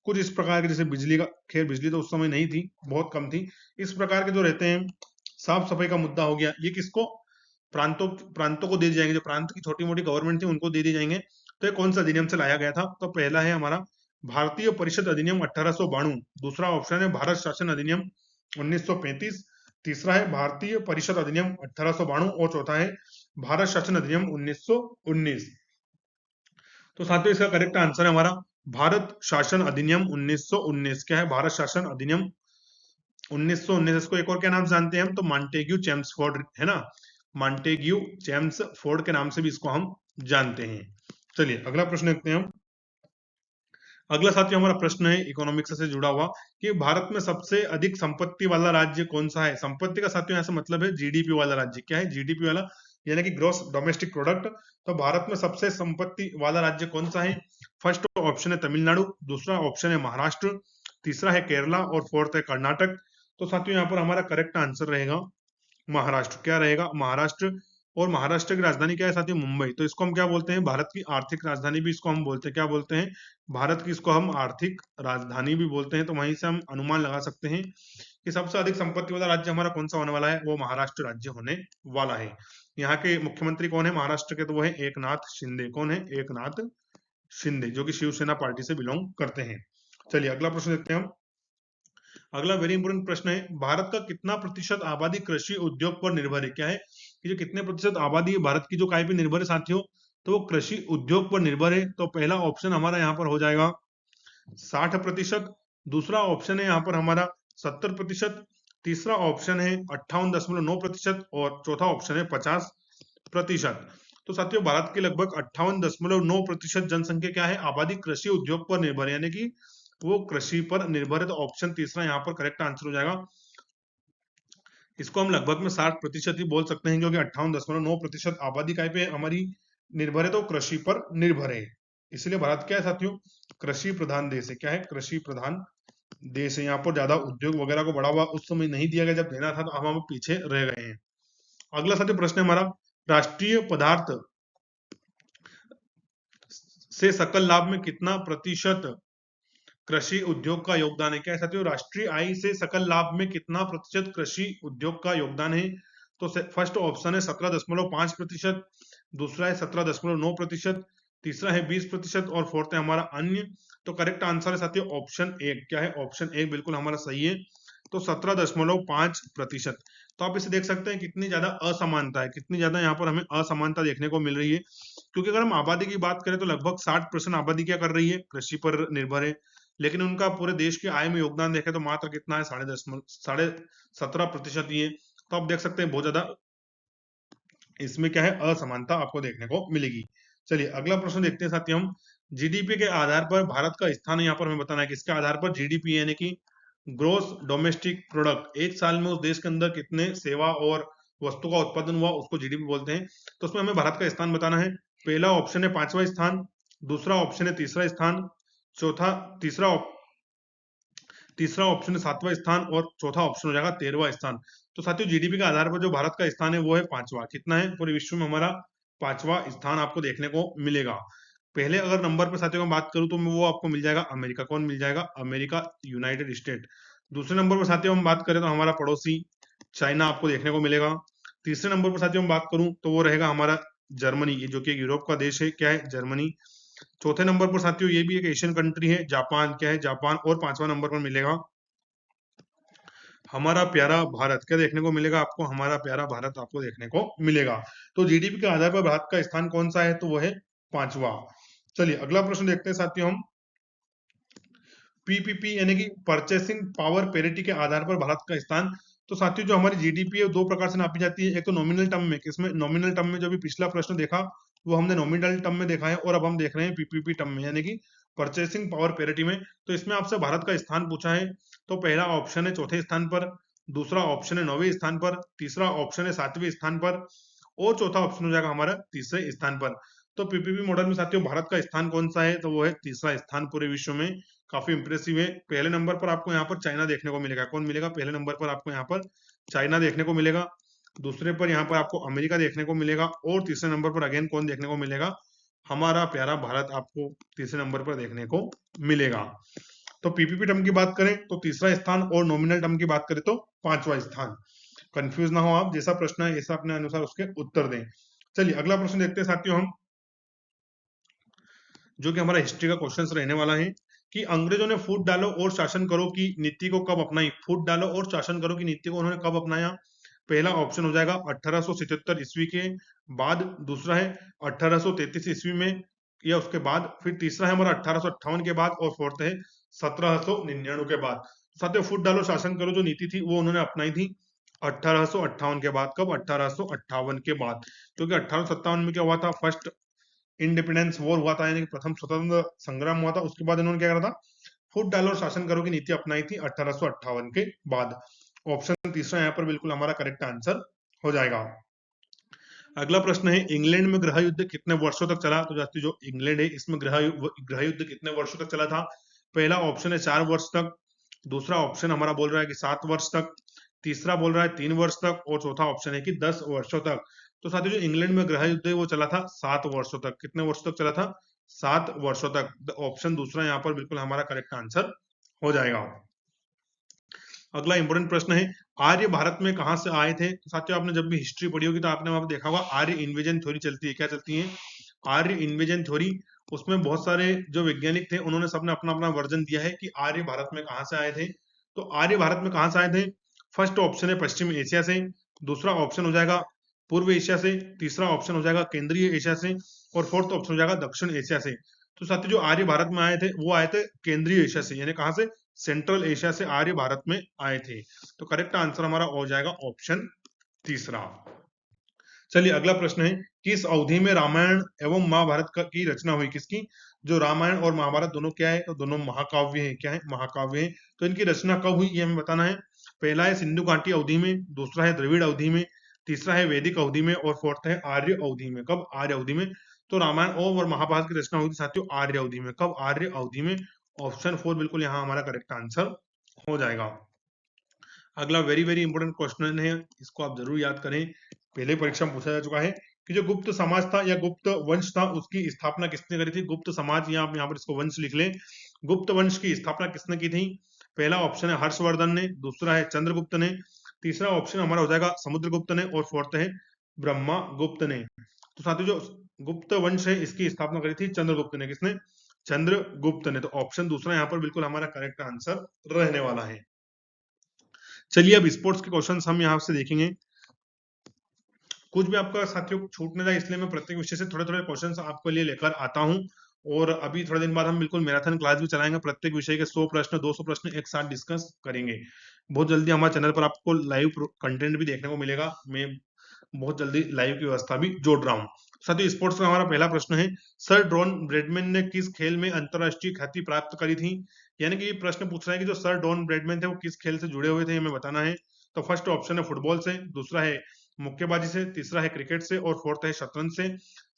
कुछ इस प्रकार के, जैसे बिजली का, खैर बिजली तो उस समय नहीं थी, बहुत कम थी, इस प्रकार के जो रहते हैं, साफ सफाई का मुद्दा हो गया, ये किसको, प्रांतों को दे दी जाएंगे, जो प्रांत की छोटी मोटी गवर्नमेंट थी उनको दे दी जाएंगे। तो ये कौन सा अधिनियम से लाया गया था? तो पहला है हमारा भारतीय परिषद अधिनियम 1892, दूसरा ऑप्शन है भारत शासन अधिनियम 1935, तीसरा है भारतीय परिषद अधिनियम 1892 और चौथा है भारत शासन अधिनियम 1919। तो साथियों इसका करेक्ट आंसर है हमारा भारत शासन अधिनियम 1919। क्या है? भारत शासन अधिनियम 1919। इसको एक और क्या नाम जानते हैं हम? तो मॉन्टेग्यू चेम्सफोर्ड, है ना, मॉन्टेग्यू चेम्सफोर्ड के नाम से भी इसको हम जानते हैं। चलिए अगला प्रश्न देखते हैं हम। अगला साथियों हमारा प्रश्न है इकोनॉमिक्स से जुड़ा हुआ कि भारत में सबसे अधिक संपत्ति वाला राज्य कौन सा है? संपत्ति का साथियों यहाँ से मतलब है जीडीपी वाला राज्य। क्या है? जीडीपी वाला, यानी कि ग्रॉस डोमेस्टिक प्रोडक्ट। तो भारत में सबसे संपत्ति वाला राज्य कौन सा है? फर्स्ट ऑप्शन है तमिलनाडु, दूसरा ऑप्शन है महाराष्ट्र, तीसरा है केरला और फोर्थ है कर्नाटक। तो साथियों यहाँ पर हमारा करेक्ट आंसर रहेगा महाराष्ट्र। क्या रहेगा? महाराष्ट्र। और महाराष्ट्र की राजधानी क्या है साथियों? मुंबई। तो इसको हम क्या बोलते हैं? भारत की आर्थिक राजधानी भी इसको हम बोलते हैं। क्या बोलते हैं? भारत की इसको हम आर्थिक राजधानी भी बोलते हैं। तो वहीं से हम अनुमान लगा सकते हैं कि सबसे अधिक संपत्ति वाला राज्य हमारा कौन सा होने वाला है, वो महाराष्ट्र राज्य होने वाला है। यहाँ के मुख्यमंत्री कौन है महाराष्ट्र के, तो वो है एकनाथ शिंदे। कौन है, एकनाथ शिंदे, जो कि शिवसेना पार्टी से बिलोंग करते हैं। चलिए अगला प्रश्न देखते हैं हम। अगला वेरी इंपोर्टेंट प्रश्न है, भारत का कितना प्रतिशत आबादी कृषि उद्योग पर निर्भर है। क्या है कि जो कितने प्रतिशत आबादी है भारत की जो काय पे निर्भर है साथियों, तो वो कृषि उद्योग पर निर्भर है। तो पहला ऑप्शन हमारा यहाँ पर हो जाएगा 60%, दूसरा ऑप्शन है यहाँ पर हमारा 70%, तीसरा ऑप्शन है 58.9% और चौथा ऑप्शन है 50%। तो साथियों भारत के लगभग 58.9% जनसंख्या क्या है, आबादी कृषि उद्योग पर निर्भर है, यानी कि वो कृषि पर निर्भर है। तो ऑप्शन तीसरा यहाँ पर करेक्ट आंसर हो जाएगा। इसको हम लगभग में 60% ही बोल सकते हैं, क्योंकि 58.9% आबादी काय पे हमारी निर्भर है, तो कृषि पर निर्भर है। इसलिए भारत क्या है साथियों, कृषि प्रधान देश है। क्या है, कृषि प्रधान देश है। यहाँ पर ज्यादा उद्योग वगैरह को बढ़ावा उस समय नहीं दिया गया जब देना था, तो अब हम पीछे रह गए हैं। अगला साथियों प्रश्न है हमारा, राष्ट्रीय पदार्थ से सकल लाभ में कितना प्रतिशत कृषि उद्योग का योगदान है। क्या है साथियों, राष्ट्रीय आय से सकल लाभ में कितना प्रतिशत कृषि उद्योग का योगदान है। तो फर्स्ट ऑप्शन है 17.5%, दूसरा है 17.9%, तीसरा है 20% और फोर्थ है हमारा अन्य। तो करेक्ट आंसर है साथियों ऑप्शन एक। क्या है, ऑप्शन एक बिल्कुल हमारा सही है। तो 17.5%। तो आप इसे देख सकते हैं कितनी ज्यादा असमानता है, कितनी ज्यादा यहाँ पर हमें असमानता देखने को मिल रही है। क्योंकि अगर हम आबादी की बात करें तो लगभग 60% आबादी क्या कर रही है, कृषि पर निर्भर है। लेकिन उनका पूरे देश की आय में योगदान देखें तो मात्र कितना है, 17.5% ही है। तो आप देख सकते हैं बहुत ज्यादा इसमें क्या है, असमानता आपको देखने को मिलेगी। चलिए अगला प्रश्न देखते हैं साथियों हम। जीडीपी के आधार पर भारत का स्थान यहाँ पर हमें बताना है, किसके आधार पर, जीडीपी यानी कि ग्रोस डोमेस्टिक प्रोडक्ट, एक साल में उस देश के अंदर कितने सेवा और वस्तु का उत्पादन हुआ उसको जीडीपी बोलते हैं। तो उसमें हमें भारत का स्थान बताना है। पहला ऑप्शन है 5वां स्थान, दूसरा ऑप्शन है तीसरा स्थान, चौथा तीसरा ऑप्शन है 7वां स्थान और चौथा ऑप्शन हो जाएगा 13वां स्थान। तो साथियों जीडीपी के आधार पर जो भारत का स्थान है वो है 5वां। कितना है, पूरे विश्व में हमारा 5वां स्थान आपको देखने को मिलेगा। पहले अगर नंबर पर साथियों मैं बात करूं तो वो आपको मिल जाएगा अमेरिका। कौन मिल जाएगा, अमेरिका, यूनाइटेड स्टेट। दूसरे नंबर पर साथियों हम बात करें तो हमारा पड़ोसी चाइना आपको देखने को मिलेगा। तीसरे नंबर पर साथियों हम बात करूं तो वो रहेगा हमारा जर्मनी, ये जो कि यूरोप का देश है। क्या है, जर्मनी। चौथे नंबर पर साथियों ये भी एक एशियन कंट्री है, जापान। क्या है, जापान। और पांचवा नंबर पर मिलेगा हमारा प्यारा भारत। क्या देखने को मिलेगा आपको, हमारा प्यारा भारत आपको देखने को मिलेगा। तो जीडीपी के आधार पर भारत का स्थान कौन सा है, तो वो है 5वां। चलिए अगला प्रश्न देखते हैं साथियों हम। पीपीपी यानी कि परचेसिंग पावर पेरिटी के आधार पर भारत का स्थान। तो साथियों जो हमारी जीडीपी है दो प्रकार से नापी जाती है, एक तो नॉमिनल टर्म में, किसमें, नॉमिनल टर्म में। जो भी पिछला प्रश्न देखा वो हमने नॉमिनल टर्म में देखा है, और अब हम देख रहे हैं पीपीपी टर्म में, यानी कि परचेसिंग पावर पेरिटी में। तो इसमें आपसे भारत का स्थान पूछा है, तो पहला ऑप्शन है चौथे स्थान पर, दूसरा ऑप्शन है 9वें स्थान पर, तीसरा ऑप्शन है 7वें स्थान पर और चौथा ऑप्शन हो जाएगा हमारा तीसरे स्थान पर। तो पीपीपी मॉडल में साथियों भारत का स्थान कौन सा है, तो वो है तीसरा स्थान पूरे विश्व में। काफी इंप्रेसिव है। पहले नंबर पर आपको यहाँ पर चाइना देखने को मिलेगा। कौन मिलेगा, पहले नंबर पर आपको यहाँ पर चाइना देखने को मिलेगा। दूसरे पर यहाँ पर आपको अमेरिका देखने को मिलेगा और तीसरे नंबर पर अगेन कौन देखने को मिलेगा, हमारा प्यारा भारत आपको तीसरे नंबर पर देखने को मिलेगा। तो पीपीपी टर्म की बात करें तो तीसरा स्थान और नॉमिनल टर्म की बात करें तो 5वां स्थान। कंफ्यूज ना हो आप, जैसा प्रश्न है ऐसा अपने अनुसार उसके उत्तर दें। चलिए अगला प्रश्न देखते हैं साथियों हम, जो कि हमारा हिस्ट्री का क्वेश्चन रहने वाला है कि अंग्रेजों ने फूट डालो और शासन करो की नीति को कब अपनाई। फूट डालो और शासन करो की नीति को उन्होंने कब अपनाया। पहला ऑप्शन हो जाएगा 1877 ईस्वी के बाद, दूसरा है 1833 ईस्वी में या उसके बाद, फिर तीसरा है हमारा 1858 के बाद और फोर्थ है 1799 के बाद। साथियों फूट डालो शासन करो जो नीति थी वो उन्होंने अपनाई थी 1858 के बाद। कब, 1858 के बाद, क्योंकि 1857 में क्या हुआ था, फर्स्ट इंडिपेंडेंस वॉर हुआ था, यानी कि प्रथम स्वतंत्र संग्राम हुआ था। उसके बाद इन्होंने क्या करा था, फूट डालो और शासन करो की नीति अपनाई थी 1858 के बाद। ऑप्शन तीसरा यहाँ पर बिल्कुल हमारा करेक्ट आंसर हो जाएगा। अगला प्रश्न है, इंग्लैंड में गृह युद्ध कितने वर्षों तक चला। तो जाती जो इंग्लैंड है इसमें गृह युद्ध कितने वर्षों तक चला था। पहला ऑप्शन है 4 वर्ष तक, दूसरा ऑप्शन हमारा बोल रहा है कि 7 वर्ष तक, तीसरा बोल रहा है 3 वर्ष तक और चौथा ऑप्शन है कि 10 वर्षों तक। तो साथियों जो इंग्लैंड में गृह युद्ध है वो चला था 7 वर्षों तक। कितने वर्षों तक चला था, 7 वर्षों तक। ऑप्शन दूसरा यहाँ पर बिल्कुल हमारा करेक्ट आंसर हो जाएगा। अगला इंपॉर्टेंट प्रश्न है, आर्य भारत में कहां से आए थे? तो साथियों आपने जब भी हिस्ट्री पढ़ी होगी तो आपने वहां पर देखा होगा आर्य इन्वेजन थ्योरी चलती है। क्या चलती है? आर्य इन्वेजन थ्योरी। उसमें बहुत सारे जो वैज्ञानिक थे उन्होंने सबने अपना अपना वर्जन दिया है कि आर्य भारत में कहां से आए थे। तो आर्य भारत में कहां से आए थे? फर्स्ट ऑप्शन है पश्चिम एशिया से, दूसरा ऑप्शन हो जाएगा पूर्व एशिया से, तीसरा ऑप्शन हो जाएगा केंद्रीय एशिया से, और फोर्थ ऑप्शन हो जाएगा दक्षिण एशिया से। तो साथियों जो आर्य भारत में आए थे वो आए थे केंद्रीय एशिया से, यानी कहां से? सेंट्रल एशिया से आर्य भारत में आए थे। तो करेक्ट आंसर हमारा हो जाएगा ऑप्शन तीसरा। चलिए अगला प्रश्न है, किस अवधि में रामायण एवं महाभारत की रचना हुई? किसकी? जो रामायण और महाभारत दोनों क्या है? तो दोनों महाकाव्य हैं। क्या है? महाकाव्य हैं। तो इनकी रचना कब हुई ये हमें बताना है। पहला है सिंधु घाटी अवधि में, दूसरा है द्रविड़ अवधि में, तीसरा है वैदिक अवधि में, और फोर्थ है आर्य अवधि में। कब? आर्य अवधि में। तो रामायण और महाभारत की रचना हुई थी साथियों आर्य अवधि में। कब? आर्य अवधि में। ऑप्शन 4 बिल्कुल यहाँ हमारा करेक्ट आंसर हो जाएगा। अगला वेरी वेरी इंपॉर्टेंट क्वेश्चन है, इसको आप जरूर याद करें, पहले परीक्षा में पूछा जा चुका है कि जो गुप्त समाज था या गुप्त वंश था उसकी स्थापना किसने करी थी? गुप्त समाज, या आप यहाँ पर इसको वंश लिख लें। गुप्त वंश की स्थापना किसने की थी? पहला ऑप्शन है हर्षवर्धन ने, दूसरा है चंद्रगुप्त ने, तीसरा ऑप्शन हमारा हो जाएगा समुद्रगुप्त ने, और फोर्थ है ब्रह्मगुप्त ने। तो साथियों जो गुप्त वंश है इसकी स्थापना करी थी चंद्रगुप्त ने। किसने? चंद्रगुप्त ने। तो ऑप्शन दूसरा यहाँ पर बिल्कुल हमारा करेक्ट आंसर रहने वाला है। चलिए अब स्पोर्ट्स के क्वेश्चंस हम यहाँ से देखेंगे। कुछ भी आपका साथियों छूट न जाए इसलिए मैं प्रत्येक विषय से थोड़े थोड़े क्वेश्चंस आपके लिए लेकर आता हूं। और अभी थोड़े दिन बाद हम बिल्कुल मैराथन क्लास भी चलाएंगे, प्रत्येक विषय के 100 प्रश्न 200 प्रश्न एक साथ डिस्कस करेंगे। बहुत जल्दी हमारे चैनल पर आपको लाइव कंटेंट भी देखने को मिलेगा। मैं बहुत जल्दी लाइव की व्यवस्था भी जोड़ रहा हूँ। साथियों स्पोर्ट्स में हमारा पहला प्रश्न है, सर डॉन ब्रैडमैन ने किस खेल में अंतरराष्ट्रीय ख्याति प्राप्त करी थी? यानी कि ये प्रश्न पूछ रहा है कि जो सर डॉन ब्रैडमैन थे वो किस खेल से जुड़े हुए थे, हमें बताना है। तो फर्स्ट ऑप्शन है फुटबॉल से, दूसरा है मुक्केबाजी से, तीसरा है क्रिकेट से, और फोर्थ है शतरंज से।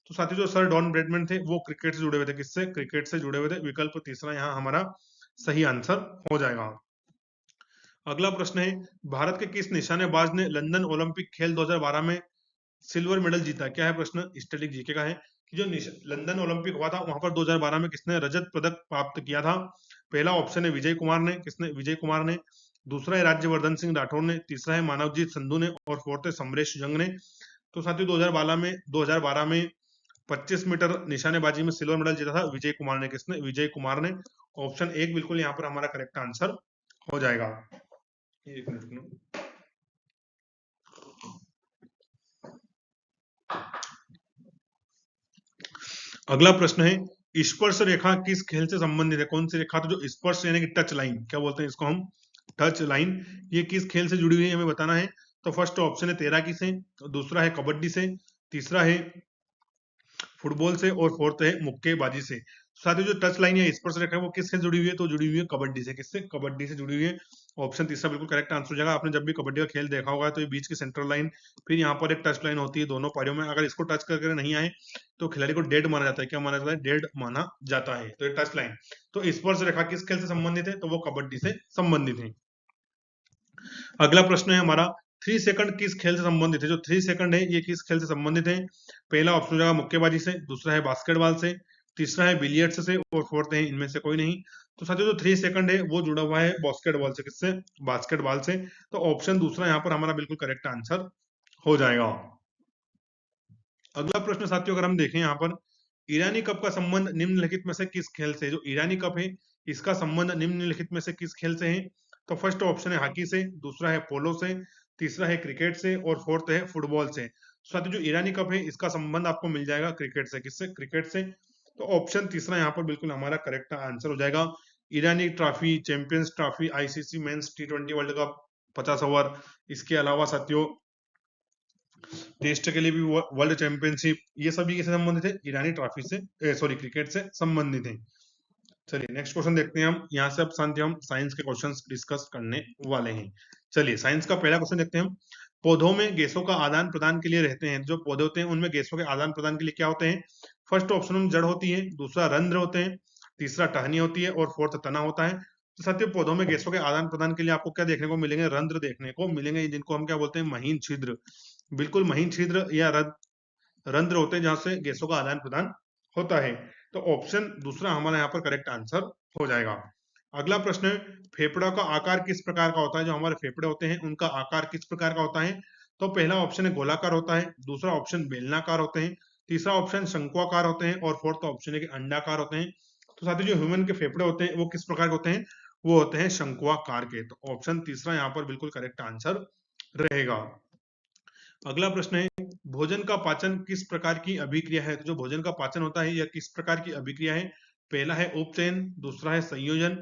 तो साथियों जो सर डॉन ब्रैडमैन थे वो क्रिकेट से जुड़े हुए थे। किससे? क्रिकेट से जुड़े हुए थे। विकल्प तीसरा यहाँ हमारा सही आंसर हो जाएगा। अगला प्रश्न है, भारत के किस निशानेबाज ने लंदन ओलंपिक खेल 2012 में सिल्वर मेडल जीता? क्या है प्रश्न? स्टैटिक जीके का है कि जो लंदन ओलंपिक हुआ था वहां पर 2012 में किसने रजत पदक प्राप्त किया था? पहला ऑप्शन है विजय कुमार ने। किसने? विजय कुमार ने। दूसरा है राज्यवर्धन सिंह राठौर ने, तीसरा है मानवजीत संधू ने, और फोर्थ है समरेश जंग ने। तो साथियों 2012 में 25 मीटर निशानेबाजी में सिल्वर मेडल जीता था विजय कुमार ने। किसने? विजय कुमार ने। ऑप्शन 1 बिल्कुल यहाँ पर हमारा करेक्ट आंसर हो जाएगा। एक मिनट। अगला प्रश्न है, स्पर्श रेखा किस खेल से संबंधित है? कौन सी रेखा? तो जो स्पर्श यानी कि टच लाइन, क्या बोलते हैं इसको हम? Touch line. ये किस खेल से जुड़ी हुई है हमें बताना है। तो फर्स्ट ऑप्शन है तैराकी से, दूसरा है कबड्डी से, तीसरा है फुटबॉल से, और फोर्थ है मुक्केबाजी से। साथियों जो टच लाइन या स्पर्श रेखा है वो किससे जुड़ी हुई है? तो जुड़ी हुई है कबड्डी से। किससे? कबड्डी से जुड़ी हुई है। ऑप्शन तीसरा बिल्कुल करेक्ट आंसर हो जाएगा। आपने जब भी कबड्डी का खेल देखा होगा तो ये बीच की सेंट्रल लाइन, फिर यहाँ पर एक टच लाइन होती है दोनों पारियों में, अगर इसको टच करके नहीं आए तो खिलाड़ी को डेड माना जाता है। क्या माना जाता है? डेड माना जाता है। तो ये टच लाइन। तो स्पर्श रेखा किस खेल से संबंधित है? तो वो कबड्डी से संबंधित है। अगला प्रश्न है हमारा, 3 सेकंड किस खेल से संबंधित है? जो 3 सेकंड है ये किस खेल से संबंधित है? पहला ऑप्शन हो जाएगा मुक्केबाजी से, दूसरा है बास्केटबॉल से, तीसरा है बिलियर्ड्स से, और फोर्थ है इनमें से कोई नहीं। तो साथियों जो 3 सेकंड है वो जुड़ा हुआ है बास्केटबॉल से। किससे? बास्केटबॉल से। तो ऑप्शन दूसरा यहाँ पर हमारा बिल्कुल करेक्ट आंसर हो जाएगा। अगला प्रश्न साथियों अगर हम देखें यहाँ पर, ईरानी कप का संबंध निम्नलिखित में से किस खेल से? जो ईरानी कप है इसका संबंध निम्नलिखित में से किस खेल से है? तो फर्स्ट ऑप्शन है हॉकी से, दूसरा है पोलो से, तीसरा है क्रिकेट से, और फोर्थ है फुटबॉल से। साथियों जो ईरानी कप है इसका संबंध आपको मिल जाएगा क्रिकेट से। किससे? क्रिकेट से। तो ऑप्शन तीसरा यहाँ पर बिल्कुल हमारा करेक्ट आंसर हो जाएगा। Irani trophy, champions trophy, ICC men's T20 world cup 50 over, इसके अलावा साथियों टेस्ट के लिए भी वर्ल्ड चैंपियनशिप, ये सभी किससे संबंधित है? ईरानी ट्रॉफी से, सॉरी क्रिकेट से संबंधित है। चलिए नेक्स्ट क्वेश्चन देखते हैं हम। यहाँ से अब शांति हम साइंस के क्वेश्चंस डिस्कस करने वाले हैं। चलिए साइंस का पहला क्वेश्चन देखते हैं हम। पौधों में गैसों का आदान प्रदान के लिए रहते हैं, जो पौधे होते हैं उनमें गैसों के आदान प्रदान के लिए क्या होते हैं? फर्स्ट ऑप्शन में जड़ होती है, दूसरा रंध्र होते हैं, तीसरा टहनी होती है, और फोर्थ तना होता है। तो साथियों पौधों में गैसों के आदान प्रदान के लिए आपको क्या देखने को मिलेंगे? रंध्र देखने को मिलेंगे, जिनको हम क्या बोलते हैं? महीन छिद्र। बिल्कुल महीन छिद्र या रंध्र होते हैं जहां से गैसों का आदान प्रदान होता है। तो ऑप्शन दूसरा हमारा यहाँ पर करेक्ट आंसर हो जाएगा। अगला प्रश्न है फेफड़ा का आकार किस प्रकार का होता है? जो हमारे फेफड़े होते हैं उनका आकार किस प्रकार का होता है? तो पहला ऑप्शन है गोलाकार होता है, दूसरा ऑप्शन बेलनाकार होते हैं, तीसरा ऑप्शन शंक्वाकार होते हैं और फोर्थ ऑप्शन है कि अंडाकार होते हैं। तो साथियों जो ह्यूमन के फेफड़े होते हैं वो किस प्रकार के होते हैं? वो होते हैं शंक्वाकार के। तो ऑप्शन तीसरा यहाँ पर बिल्कुल करेक्ट आंसर रहेगा। अगला प्रश्न है भोजन का पाचन किस प्रकार की अभिक्रिया है? तो जो भोजन का पाचन होता है यह किस प्रकार की अभिक्रिया है? पहला है उपचयन, दूसरा है संयोजन,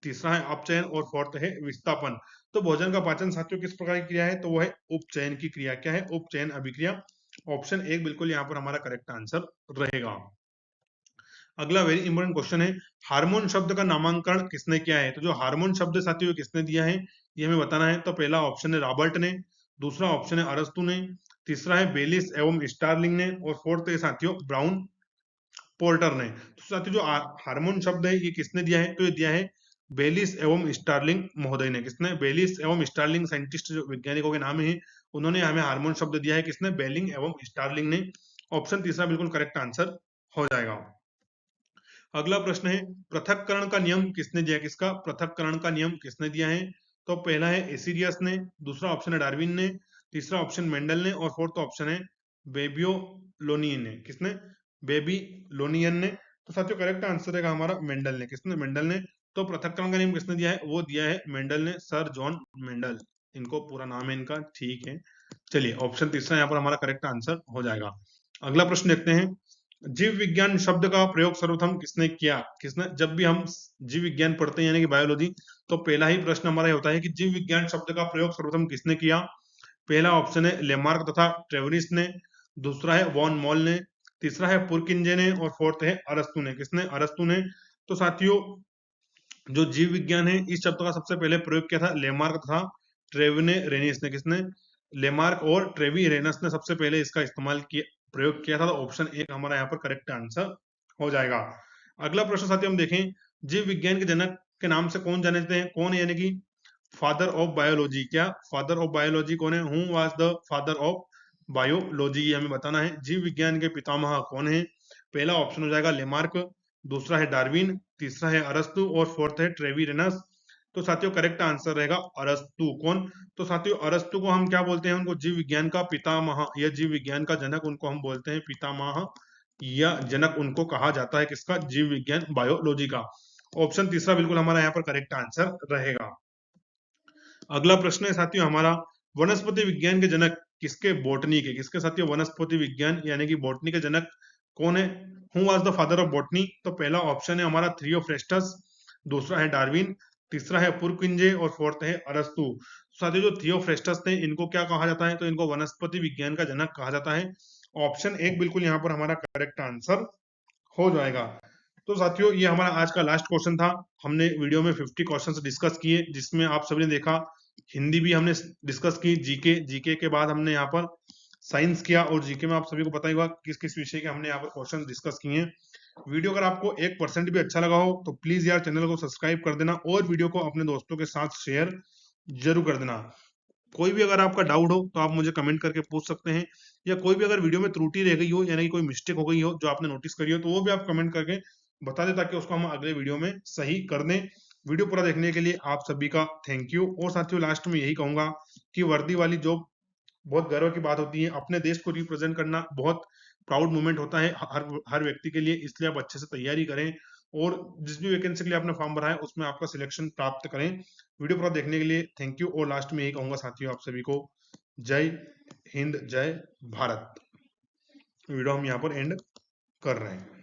तीसरा है अपचयन और फोर्थ है विस्थापन। तो भोजन का पाचन साथियों किस प्रकार की क्रिया है? तो वो है उपचयन की क्रिया। क्या है? उपचयन अभिक्रिया। ऑप्शन एक बिल्कुल यहाँ पर हमारा करेक्ट आंसर रहेगा। अगला वेरी इंपॉर्टेंट क्वेश्चन है हार्मोन शब्द का नामांकन किसने किया है? तो जो हार्मोन शब्द साथियों किसने दिया है ये हमें बताना है। तो पहला ऑप्शन है रॉबर्ट ने, दूसरा ऑप्शन है अरस्तु ने, तीसरा है बेलिस एवं स्टारलिंग ने और फोर्थ है साथियों ब्राउन पोर्टर ने। तो साथियों जो हार्मोन शब्द है ये किसने दिया है? तो ये दिया है बेलिस एवं स्टारलिंग महोदय ने। किसने? बेलिस एवं स्टारलिंग साइंटिस्ट जो वैज्ञानिकों के नाम है उन्होंने हमें हार्मोन शब्द दिया है। किसने? बेलिंग एवं स्टारलिंग ने। ऑप्शन तीसरा बिल्कुल करेक्ट आंसर हो जाएगा। अगला प्रश्न है पृथक्करण का नियम किसने दिया? किसका पृथक्करण का नियम किसने दिया है? तो पहला है एसिरियस ने, दूसरा ऑप्शन है डार्विन ने, तीसरा ऑप्शन मेंडल ने और फोर्थ ऑप्शन है बेबियोलोनियन ने। किसने? बेबीलोनियन ने। तो साथियों करेक्ट आंसर है हमारा मेंडल ने। किसने? मेंडल ने। तो पृथक्करण का नियम किसने दिया है? वो दिया है मेंडल ने, सर जॉन मेंडल। इनको पूरा नाम है इनका, ठीक है। चलिए ऑप्शन तीसरा यहाँ पर हमारा करेक्ट आंसर हो जाएगा। अगला प्रश्न देखते हैं जीव विज्ञान शब्द का प्रयोग सर्वप्रथम किसने किया? किसने? जब भी हम जीव विज्ञान पढ़ते हैं यानी कि बायोलॉजी, तो पहला ही प्रश्न हमारा ये होता है कि जीव विज्ञान शब्द का प्रयोग सर्वप्रथम किसने किया? पहला ऑप्शन है लेमार्क तथा ट्रेवरिस ने, दूसरा है वॉन मॉल ने, तीसरा है पुरकिंजे ने और फोर्थ है अरस्तु ने। किसने? अरस्तु ने। तो साथियों जो जीव विज्ञान है इस शब्द का सबसे पहले प्रयोग किया था लेमार्क तथा ट्रेविने रेनिस ने। किसने? लेमार्क और ट्रेवी रेनस ने सबसे पहले इसका इस्तेमाल किया, प्रयोग किया था। तो ऑप्शन एक हमारा यहाँ पर करेक्ट आंसर हो जाएगा। अगला प्रश्न साथियों हम देखें जीव विज्ञान के जनक के नाम से कौन जाने जाते हैं? कौन है यानी कि फादर ऑफ बायोलॉजी? क्या फादर ऑफ बायोलॉजी कौन है? Who was the father of biology? ये हमें बताना है। जीव विज्ञान के पितामह कौन है? पहला ऑप्शन हो जाएगा लेमार्क, दूसरा है डार्विन, तीसरा है अरस्तु और फोर्थ है ट्रेविरेनस। तो साथियों करेक्ट आंसर रहेगा अरस्तु। कौन? तो साथियों अरस्तु को हम क्या बोलते हैं? उनको जीव विज्ञान का पितामह या जीव विज्ञान का जनक उनको हम बोलते हैं पितामह या जनक उनको कहा जाता है। किसका? जीव विज्ञान बायोलॉजी का। ऑप्शन तीसरा बिल्कुल हमारा यहाँ पर करेक्ट आंसर रहेगा। अगला प्रश्न है साथियों हमारा वनस्पति विज्ञान के जनक किसके? बॉटनी के। किसके साथियों? वनस्पति विज्ञान यानी कि बॉटनी के जनक कौन है? Who was the father of botany? तो पहला ऑप्शन है हमारा थियोफ्रेस्टस, दूसरा है डार्विन, तीसरा है पुरकिंजे और फोर्थ है अरस्तु। साथियों जो थियोफ्रेस्टस थे इनको क्या कहा जाता है? तो इनको वनस्पति विज्ञान का जनक कहा जाता है। ऑप्शन एक बिल्कुल यहाँ पर हमारा करेक्ट आंसर हो जाएगा। तो साथियों ये हमारा आज का लास्ट क्वेश्चन था। हमने वीडियो में 50 क्वेश्चंस डिस्कस किए जिसमें आप सभी ने देखा हिंदी भी हमने डिस्कस की, जीके के बाद हमने यहाँ पर साइंस किया और जीके में आप सभी को पता ही होगा किस किस विषय के हमने यहाँ पर क्वेश्चन डिस्कस किए हैं। वीडियो अगर आपको 1% भी अच्छा लगा हो तो प्लीज यार चैनल को सब्सक्राइब कर देना और वीडियो को अपने दोस्तों के साथ शेयर जरूर कर देना। कोई भी अगर आपका डाउट हो तो आप मुझे कमेंट करके पूछ सकते हैं, या कोई भी अगर वीडियो में त्रुटि रह गई हो यानी कि कोई मिस्टेक हो गई हो जो आपने नोटिस करी हो तो वो भी आप कमेंट करके बता दें ताकि उसको हम अगले वीडियो में सही कर दें। वीडियो पूरा देखने के लिए आप सभी का थैंक यू। और साथियों लास्ट में यही कहूंगा कि वर्दी वाली जॉब बहुत गर्व की बात होती है। अपने देश को रिप्रेजेंट करना बहुत प्राउड मोमेंट होता है हर व्यक्ति के लिए, इसलिए आप अच्छे से तैयारी करें और जिस भी वैकेंसी के लिए आपने फॉर्म भरा है उसमें आपका सिलेक्शन प्राप्त करें। वीडियो पूरा देखने के लिए थैंक यू। और लास्ट में यही कहूंगा साथियों आप सभी को जय हिंद जय भारत। वीडियो हम यहाँ पर एंड कर रहे हैं।